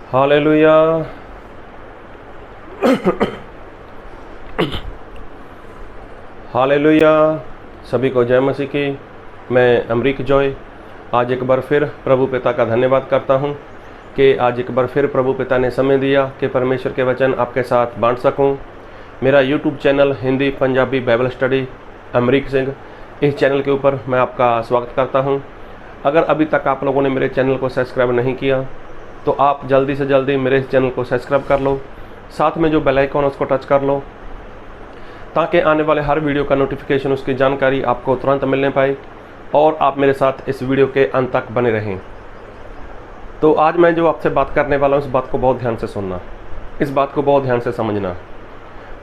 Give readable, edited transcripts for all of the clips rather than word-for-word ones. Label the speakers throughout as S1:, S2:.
S1: Hallelujah. Hallelujah. सभी को जय मसीह की। मैं अमरीक जॉय आज एक बार फिर प्रभु पिता का धन्यवाद करता हूं कि आज एक बार फिर प्रभु पिता ने समय दिया कि परमेश्वर के वचन आपके साथ बांट सकूं। मेरा YouTube channel Hindi Punjabi Bible study Amrik Singh, इस चैनल के ऊपर मैं आपका स्वागत करता हूं। अगर अभी तक आप लोगों ने मेरे चैनल को सब्सक्राइब नहीं किया तो आप जल्दी से जल्दी मेरे इस चैनल को सब्सक्राइब कर लो, साथ में जो बेल आइकन है उसको टच कर लो ताकि आने वाले हर वीडियो का नोटिफिकेशन, उसकी जानकारी आपको तुरंत मिलने पाए और आप मेरे साथ इस वीडियो के अंत तक बने रहें। तो आज मैं जो आपसे बात करने वाला हूँ इस बात को बहुत ध्यान से सुनना, इस बात को बहुत ध्यान से समझना।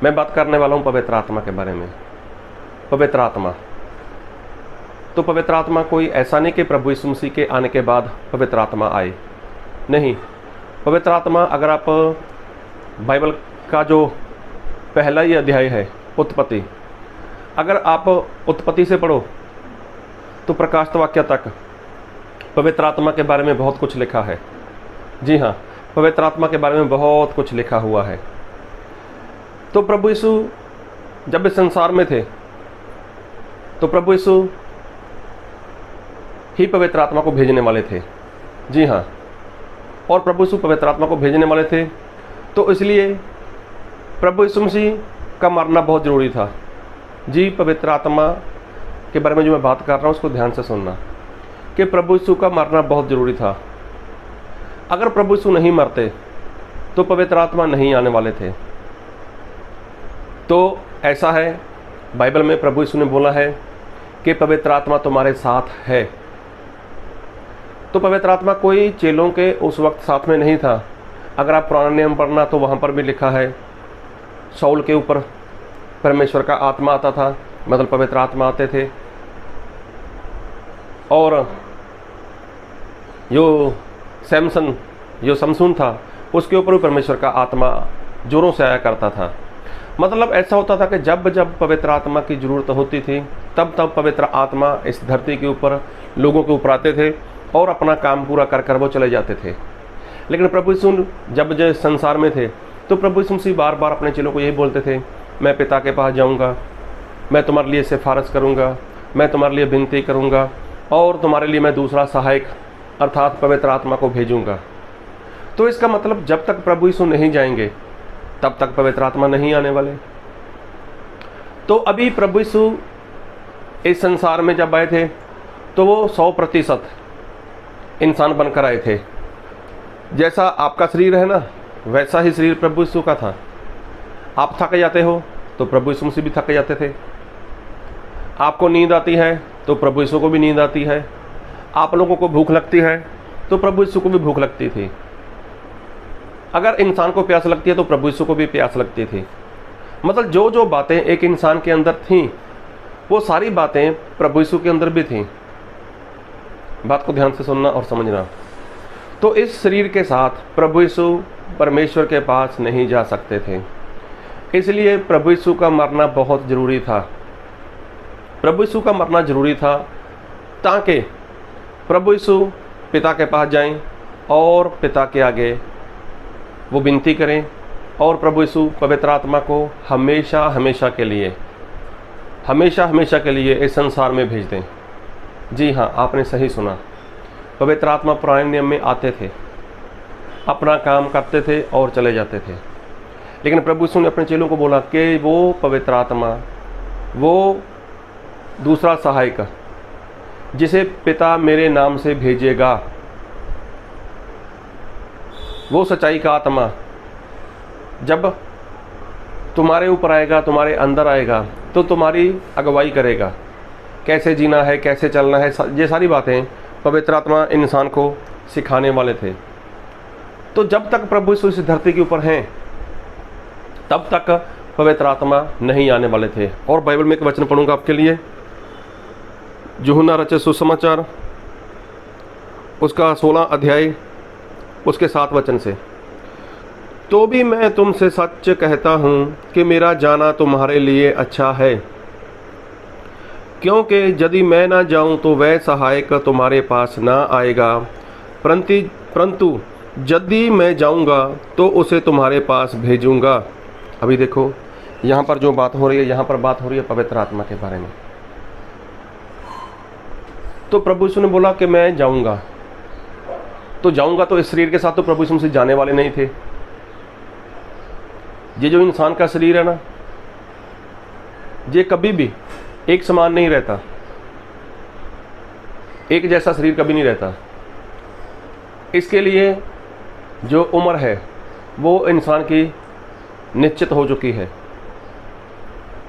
S1: मैं बात करने वाला हूँ पवित्र आत्मा के बारे में। पवित्र आत्मा, तो पवित्र आत्मा कोई ऐसा नहीं कि प्रभु यीशु मसीह के आने के बाद पवित्र आत्मा आए, नहीं। पवित्र आत्मा, अगर आप बाइबल का जो पहला ही अध्याय है उत्पत्ति, अगर आप उत्पत्ति से पढ़ो तो प्रकाशित वाक्य तक पवित्र आत्मा के बारे में बहुत कुछ लिखा है। जी हाँ, पवित्र आत्मा के बारे में बहुत कुछ लिखा हुआ है। तो प्रभु यीशु जब इस संसार में थे तो प्रभु यीशु ही पवित्र आत्मा को भेजने वाले थे। जी हाँ, और प्रभु यीशु पवित्र आत्मा को भेजने वाले थे, तो इसलिए प्रभु यीशु मसीह का मरना बहुत ज़रूरी था। जी, पवित्र आत्मा के बारे में जो मैं बात कर रहा हूँ उसको ध्यान से सुनना कि प्रभु यीशु का मरना बहुत ज़रूरी था। अगर प्रभु यीशु नहीं मरते तो पवित्र आत्मा नहीं आने वाले थे। तो ऐसा है, बाइबल में प्रभु यीशु ने बोला है कि पवित्र आत्मा तुम्हारे साथ है। तो पवित्र आत्मा कोई चेलों के उस वक्त साथ में नहीं था। अगर आप पुराना नियम पढ़ना तो वहाँ पर भी लिखा है, शाऊल के ऊपर परमेश्वर का आत्मा आता था, मतलब पवित्र आत्मा आते थे। और जो शमसून था उसके ऊपर भी परमेश्वर का आत्मा जोरों से आया करता था। मतलब ऐसा होता था कि जब जब पवित्र आत्मा की ज़रूरत होती थी तब तब पवित्र आत्मा इस धरती के ऊपर लोगों के ऊपर आते थे और अपना काम पूरा कर कर वो चले जाते थे। लेकिन प्रभु यीशु जब संसार में थे तो प्रभु यीशु मसीह बार बार अपने चेलों को यही बोलते थे, मैं पिता के पास जाऊंगा, मैं तुम्हारे लिए सिफारिश करूंगा, मैं तुम्हारे लिए विनती करूंगा और तुम्हारे लिए मैं दूसरा सहायक अर्थात पवित्र आत्मा को भेजूंगा। तो इसका मतलब जब तक प्रभु यीशु नहीं जाएंगे तब तक पवित्र आत्मा नहीं आने वाले। तो अभी प्रभु यीशु इस संसार में जब आए थे तो वो 100% इंसान बनकर आए थे। जैसा आपका शरीर है ना, वैसा ही शरीर प्रभु यीशु का था। आप थक जाते हो तो प्रभु यीशु मसीह भी थक जाते थे। आपको नींद आती है तो प्रभु यीशु को भी नींद आती है। आप लोगों को भूख लगती है तो प्रभु यीशु को भी भूख लगती थी। अगर इंसान को प्यास लगती है तो प्रभु यीशु को भी प्यास लगती थी। मतलब जो जो बातें एक इंसान के अंदर थीं वो सारी बातें प्रभु यीशु के अंदर भी थीं। बात को ध्यान से सुनना और समझना। तो इस शरीर के साथ प्रभु यीशु परमेश्वर के पास नहीं जा सकते थे, इसलिए प्रभु यीशु का मरना बहुत ज़रूरी था। प्रभु यीशु का मरना ज़रूरी था ताकि प्रभु यीशु पिता के पास जाएं और पिता के आगे वो विनती करें और प्रभु यीशु पवित्र आत्मा को हमेशा हमेशा के लिए इस संसार में भेज दें। जी हाँ, आपने सही सुना। पवित्र आत्मा पुराने नियम में आते थे, अपना काम करते थे और चले जाते थे। लेकिन प्रभु यीशु ने अपने चेलों को बोला कि वो पवित्र आत्मा, वो दूसरा सहायक जिसे पिता मेरे नाम से भेजेगा, वो सच्चाई का आत्मा जब तुम्हारे ऊपर आएगा, तुम्हारे अंदर आएगा तो तुम्हारी अगुवाई करेगा, कैसे जीना है, कैसे चलना है, ये सारी बातें पवित्र आत्मा इंसान को सिखाने वाले थे। तो जब तक प्रभु यीशु इस धरती के ऊपर हैं तब तक पवित्र आत्मा नहीं आने वाले थे। और बाइबल में एक वचन पढ़ूंगा आपके लिए, यूहन्ना रचित सुसमाचार उसका 16 अध्याय उसके 7 वचन से, तो भी मैं तुमसे सच कहता हूँ कि मेरा जाना तुम्हारे लिए अच्छा है, क्योंकि यदि मैं ना जाऊं तो वह सहायक तुम्हारे पास ना आएगा, परंतु यदि मैं जाऊंगा तो उसे तुम्हारे पास भेजूंगा। अभी देखो यहाँ पर जो बात हो रही है, यहाँ पर बात हो रही है पवित्र आत्मा के बारे में। तो प्रभु यीशु ने बोला कि मैं जाऊंगा, तो जाऊंगा तो इस शरीर के साथ तो प्रभु यीशु मसीह जाने वाले नहीं थे। ये जो इंसान का शरीर है ना, ये कभी भी एक समान नहीं रहता, एक जैसा शरीर कभी नहीं रहता। इसके लिए जो उम्र है वो इंसान की निश्चित हो चुकी है।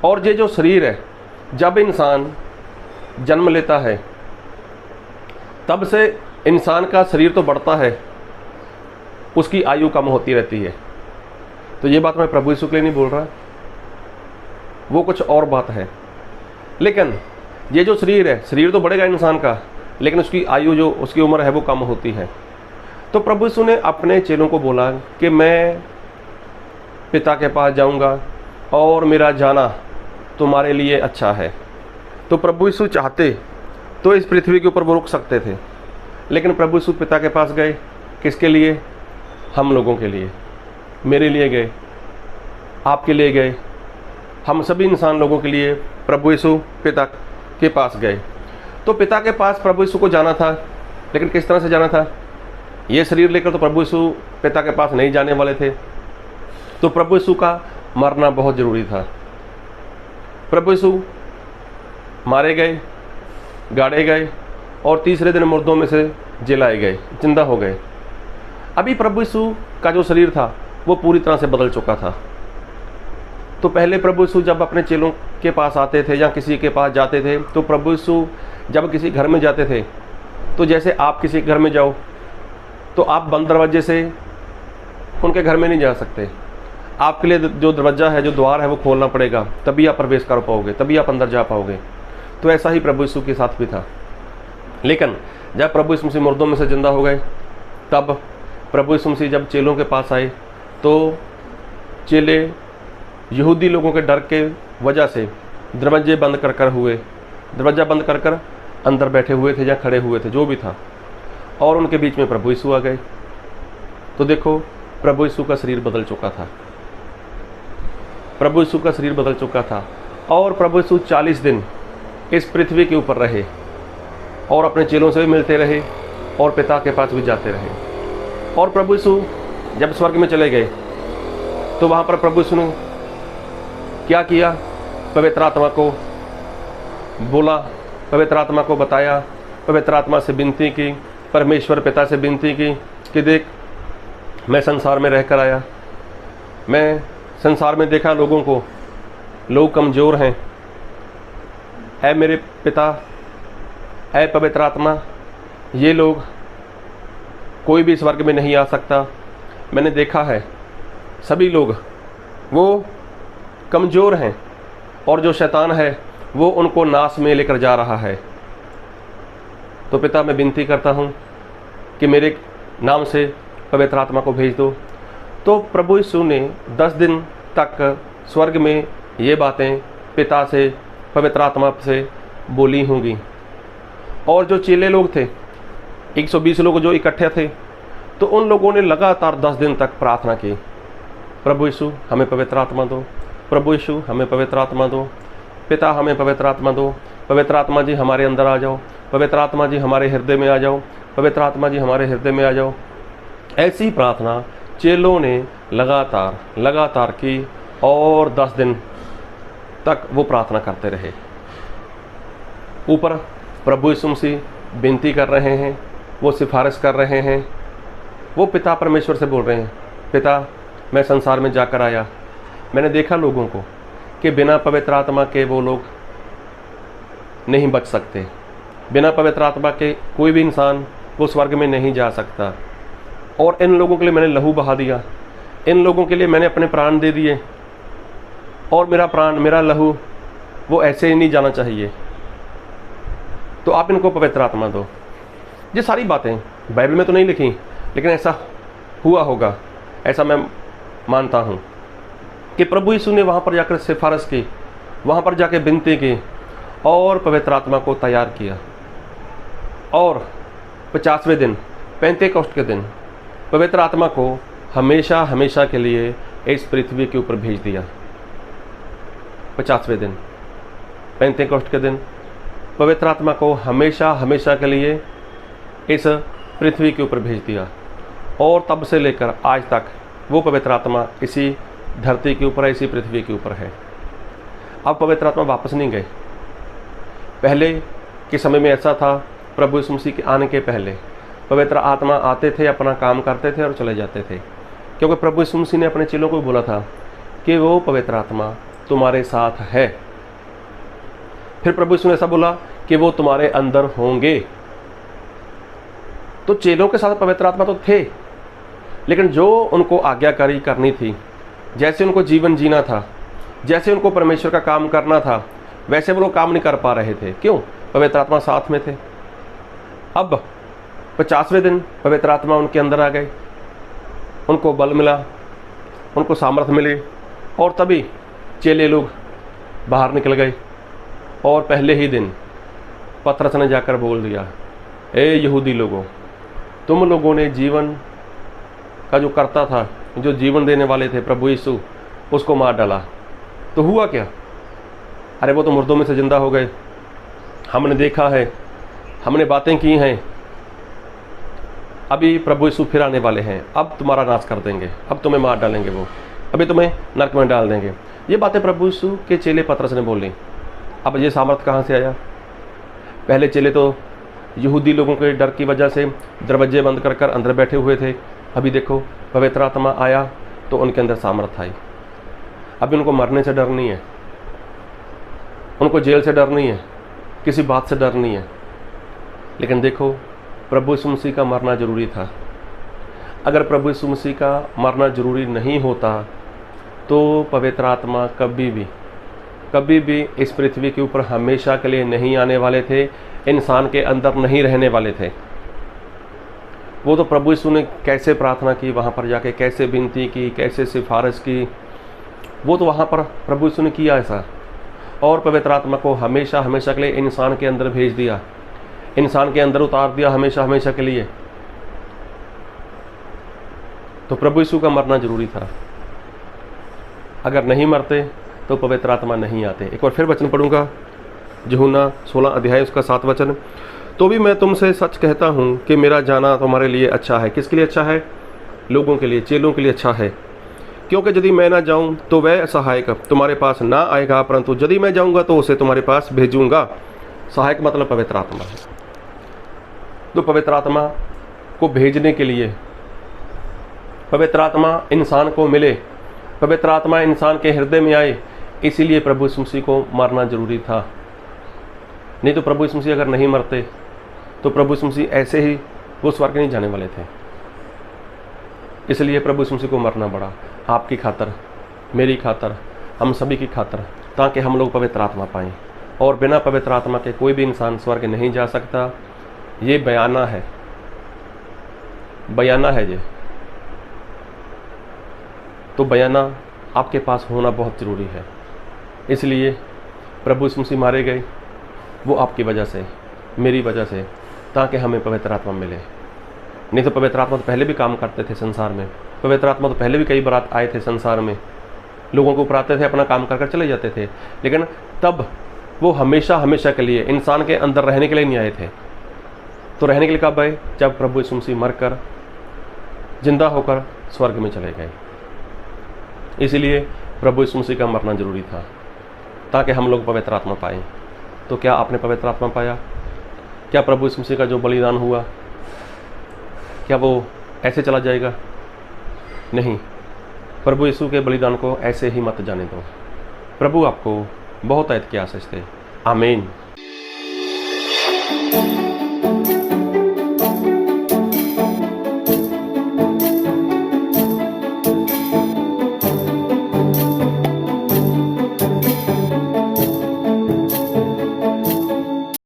S1: और ये जो शरीर है, जब इंसान जन्म लेता है तब से इंसान का शरीर तो बढ़ता है, उसकी आयु कम होती रहती है। तो ये बात मैं प्रभु यीशु के लिए नहीं बोल रहा, वो कुछ और बात है। लेकिन ये जो शरीर है, शरीर तो बढ़ेगा इंसान का, लेकिन उसकी आयु जो उसकी उम्र है वो कम होती है। तो प्रभु यीशु ने अपने चेलों को बोला कि मैं पिता के पास जाऊंगा और मेरा जाना तुम्हारे लिए अच्छा है। तो प्रभु यीशु चाहते तो इस पृथ्वी के ऊपर वो रुक सकते थे, लेकिन प्रभु यीशु पिता के पास गए। किसके लिए? हम लोगों के लिए, मेरे लिए गए, आपके लिए गए, हम सभी इंसान लोगों के लिए प्रभु यीशु पिता के पास गए। तो पिता के पास प्रभु यीशु को जाना था, लेकिन किस तरह से जाना था? ये शरीर लेकर तो प्रभु यीशु पिता के पास नहीं जाने वाले थे। तो प्रभु यीशु का मरना बहुत ज़रूरी था। प्रभु यीशु मारे गए, गाड़े गए और तीसरे दिन मुर्दों में से जिलाए गए, जिंदा हो गए। अभी प्रभु यीशु का जो शरीर था वो पूरी तरह से बदल चुका था। तो पहले प्रभु यीशु जब अपने चेलों के पास आते थे या किसी के पास जाते थे, तो प्रभु यीशु जब किसी घर में जाते थे, तो जैसे आप किसी घर में जाओ तो आप बंद दरवाजे से उनके घर में नहीं जा सकते। आपके लिए जो दरवाज़ा है, जो द्वार है, वो खोलना पड़ेगा, तभी आप प्रवेश कर पाओगे, तभी आप अंदर जा पाओगे। तो ऐसा ही प्रभु यीशु के साथ भी था। लेकिन जब प्रभु यीशु मसीह मुर्दों में से जिंदा हो गए, तब प्रभु यीशु मसीह जब चेलों के पास आए, तो चेले यहूदी लोगों के डर के वजह से दरवाजे बंद कर हुए, दरवाज़ा बंद कर अंदर बैठे हुए थे या खड़े हुए थे, जो भी था, और उनके बीच में प्रभु यीशु आ गए। तो देखो, प्रभु यीशु का शरीर बदल चुका था, प्रभु यीशु का शरीर बदल चुका था। और प्रभु यीशु 40 दिन इस पृथ्वी के ऊपर रहे और अपने चेलों से भी मिलते रहे और पिता के पास भी जाते रहे। और प्रभु यीशु जब स्वर्ग में चले गए, तो वहाँ पर प्रभु यीशु ने क्या किया? पवित्र आत्मा को बोला, पवित्र आत्मा को बताया, पवित्र आत्मा से विनती की, परमेश्वर पिता से विनती की कि देख, मैं संसार में रहकर आया, मैं संसार में देखा लोगों को, लोग कमज़ोर हैं, ऐ मेरे पिता, ऐ पवित्र आत्मा, ये लोग कोई भी स्वर्ग में नहीं आ सकता। मैंने देखा है सभी लोग वो कमज़ोर हैं और जो शैतान है वो उनको नाश में लेकर जा रहा है। तो पिता, मैं विनती करता हूँ कि मेरे नाम से पवित्र आत्मा को भेज दो। तो प्रभु यीशु ने 10 दिन तक स्वर्ग में ये बातें पिता से, पवित्र आत्मा से बोली होंगी। और जो चेले लोग थे, 120 लोग जो इकट्ठे थे, तो उन लोगों ने लगातार 10 दिन तक प्रार्थना की, प्रभु यीशु हमें पवित्र आत्मा दो, प्रभु यीशु हमें पवित्र आत्मा दो, पिता हमें पवित्र आत्मा दो, पवित्र आत्मा जी हमारे अंदर आ जाओ, पवित्र आत्मा जी हमारे हृदय में आ जाओ, पवित्र आत्मा जी हमारे हृदय में आ जाओ। ऐसी प्रार्थना चेलों ने लगातार की और 10 दिन तक वो प्रार्थना करते रहे। ऊपर प्रभु यीशु मसीह विनती कर रहे हैं, वो सिफारिश कर रहे हैं, वो पिता परमेश्वर से बोल रहे हैं, पिता, मैं संसार में जाकर आया, मैंने देखा लोगों को कि बिना पवित्र आत्मा के वो लोग नहीं बच सकते, बिना पवित्र आत्मा के कोई भी इंसान वो स्वर्ग में नहीं जा सकता। और इन लोगों के लिए मैंने लहू बहा दिया, इन लोगों के लिए मैंने अपने प्राण दे दिए, और मेरा प्राण, मेरा लहू वो ऐसे ही नहीं जाना चाहिए। तो आप इनको पवित्र आत्मा दो। ये सारी बातें बाइबल में तो नहीं लिखी, लेकिन ऐसा हुआ होगा, ऐसा मैं मानता हूँ कि प्रभु यीशु ने वहाँ पर जाकर सिफारिश की, वहाँ पर जाकर विनती की और पवित्र आत्मा को तैयार किया। और 50वें दिन, पेंतेकोस्त के दिन पवित्र आत्मा को हमेशा हमेशा के लिए इस पृथ्वी के ऊपर भेज दिया। 50वें दिन पेंतेकोस्ट के दिन पवित्र आत्मा को हमेशा हमेशा के लिए इस पृथ्वी के ऊपर भेज दिया, और तब से लेकर आज तक वो पवित्र आत्मा इसी धरती के ऊपर है, इसी पृथ्वी के ऊपर है। अब पवित्र आत्मा वापस नहीं गए। पहले के समय में ऐसा था, प्रभु यीशु मसीह के आने के पहले पवित्र आत्मा आते थे, अपना काम करते थे और चले जाते थे, क्योंकि प्रभु यीशु मसीह ने अपने चेलों को बोला था कि वो पवित्र आत्मा तुम्हारे साथ है। फिर प्रभु यीशु ने ऐसा बोला कि वो तुम्हारे अंदर होंगे। तो चेलों के साथ पवित्र आत्मा तो थे, लेकिन जो उनको आज्ञाकारी करनी थी, जैसे उनको जीवन जीना था, जैसे उनको परमेश्वर का काम करना था, वैसे वो लोग काम नहीं कर पा रहे थे। क्यों? पवित्र आत्मा साथ में थे। अब 50वें दिन पवित्र आत्मा उनके अंदर आ गए, उनको बल मिला, उनको सामर्थ मिली, और तभी चेले लोग बाहर निकल गए। और पहले ही दिन पतरस ने जाकर बोल दिया, ए यहूदी लोगों, तुम लोगों ने जीवन का जो करता था, जो जीवन देने वाले थे प्रभु यीशु, उसको मार डाला। तो हुआ क्या? अरे वो तो मुर्दों में से जिंदा हो गए। हमने देखा है, हमने बातें की हैं। अभी प्रभु यीशु फिर आने वाले हैं, अब तुम्हारा नाश कर देंगे, अब तुम्हें मार डालेंगे, वो अभी तुम्हें नरक में डाल देंगे। ये बातें प्रभु यीशु के चेले पतरस ने बोली। अब ये सामर्थ कहाँ से आया? पहले चेले तो यहूदी लोगों के डर की वजह से दरवाजे बंद कर कर अंदर बैठे हुए थे। अभी देखो पवित्र आत्मा आया तो उनके अंदर सामर्थ आई। अभी उनको मरने से डर नहीं है, उनको जेल से डर नहीं है, किसी बात से डर नहीं है। लेकिन देखो, प्रभु यीशु मसीह का मरना जरूरी था। अगर प्रभु यीशु मसीह का मरना जरूरी नहीं होता तो पवित्र आत्मा कभी भी इस पृथ्वी के ऊपर हमेशा के लिए नहीं आने वाले थे, इंसान के अंदर नहीं रहने वाले थे। वो तो प्रभु यीशु ने कैसे प्रार्थना की, वहाँ पर जाके कैसे विनती की, कैसे सिफारिश की, वो तो वहाँ पर प्रभु यीशु ने किया ऐसा। और पवित्र आत्मा को हमेशा हमेशा के लिए इंसान के अंदर भेज दिया, इंसान के अंदर उतार दिया हमेशा हमेशा के लिए। तो प्रभु यीशु का मरना जरूरी था। अगर नहीं मरते तो पवित्र आत्मा नहीं आते। एक बार फिर वचन पढ़ूंगा, यूहन्ना 16 अध्याय उसका 7 वचन। तो भी मैं तुमसे सच कहता हूँ कि मेरा जाना तुम्हारे लिए अच्छा है। किसके लिए अच्छा है? लोगों के लिए, चेलों के लिए अच्छा है। क्योंकि यदि मैं ना जाऊँ तो वह सहायक तुम्हारे पास ना आएगा, परंतु यदि मैं जाऊँगा तो उसे तुम्हारे पास भेजूँगा। सहायक मतलब पवित्र आत्मा है। तो पवित्र आत्मा को भेजने के लिए, पवित्र आत्मा इंसान को मिले, पवित्र आत्मा इंसान के हृदय में आए, इसीलिए प्रभु यीशु मसीह को मरना जरूरी था। नहीं तो प्रभु यीशु मसीह अगर नहीं मरते तो प्रभु यीशु मसीह ऐसे ही वो स्वर्ग नहीं जाने वाले थे। इसलिए प्रभु यीशु मसीह को मरना पड़ा, आपकी खातर, मेरी खातर, हम सभी की खातर, ताकि हम लोग पवित्र आत्मा पाएं। और बिना पवित्र आत्मा के कोई भी इंसान स्वर्ग नहीं जा सकता। ये बयाना है, बयाना है ये। तो बयाना आपके पास होना बहुत ज़रूरी है। इसलिए प्रभु यीशु मसीह मारे गए, वो आपकी वजह से, मेरी वजह से, ताकि हमें पवित्र आत्मा मिले। नहीं तो पवित्र आत्मा तो पहले भी काम करते थे संसार में। पवित्र आत्मा तो पहले भी कई बार आए थे संसार में, लोगों को ऊपर आते थे, अपना काम कर कर चले जाते थे। लेकिन तब वो हमेशा हमेशा के लिए इंसान के अंदर रहने के लिए नहीं आए थे। तो रहने के लिए कब आए? जब प्रभु यीशु मसीह मरकर जिंदा होकर स्वर्ग में चले गए। इसीलिए प्रभु यीशु मसीह का मरना जरूरी था, ताकि हम लोग पवित्र आत्मा पाएं। तो क्या आपने पवित्र आत्मा पाया? क्या प्रभु यीशु मसीह का जो बलिदान हुआ, क्या वो ऐसे चला जाएगा? नहीं, प्रभु यीशु के बलिदान को ऐसे ही मत जाने दो। प्रभु आपको बहुत ऐत की आशीष दे। आमीन।